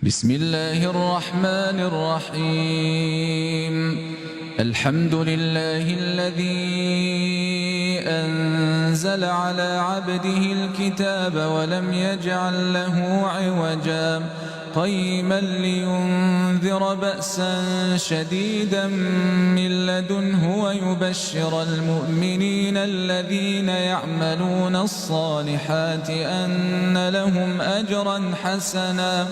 بسم الله الرحمن الرحيم. الحمد لله الذي أنزل على عبده الكتاب ولم يجعل له عوجا قيما لينذر بأسا شديدا من لدنه ويبشر المؤمنين الذين يعملون الصالحات أن لهم أجرا حسنا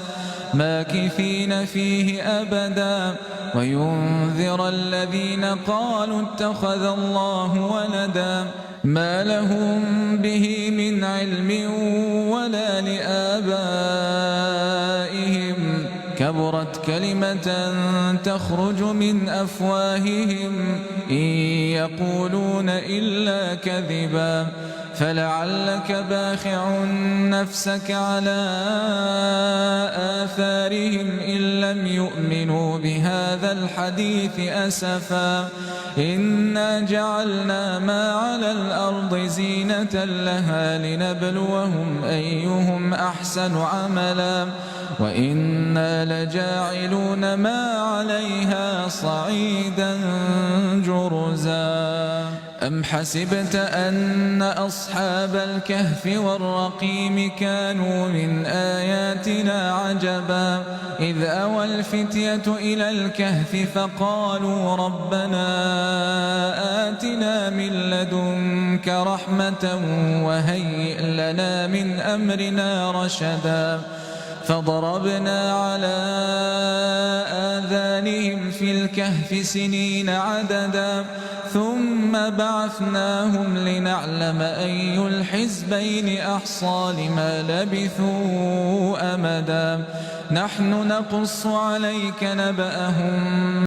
ماكثين فيه أبدا وينذر الذين قالوا اتخذ الله ولدا ما لهم به من علم ولا لآبائهم كبرت كلمة تخرج من أفواههم إن يقولون إلا كذبا فلعلك باخع نفسك على آثارهم إن لم يؤمنوا بهذا الحديث أسفا إنا جعلنا ما على الأرض زينة لها لنبلوهم أيهم أحسن عملا وإنا لجاعلون ما عليها صعيدا جرزا أم حسبت أن أصحاب الكهف والرقيم كانوا من آياتنا عجبا إذ أوى الفتية إلى الكهف فقالوا ربنا آتنا من لدنك رحمة وهيئ لنا من أمرنا رشدا فضربنا على آذانهم في الكهف سنين عددا ثم بعثناهم لنعلم أي الحزبين أحصى لما لبثوا أمدا نحن نقص عليك نبأهم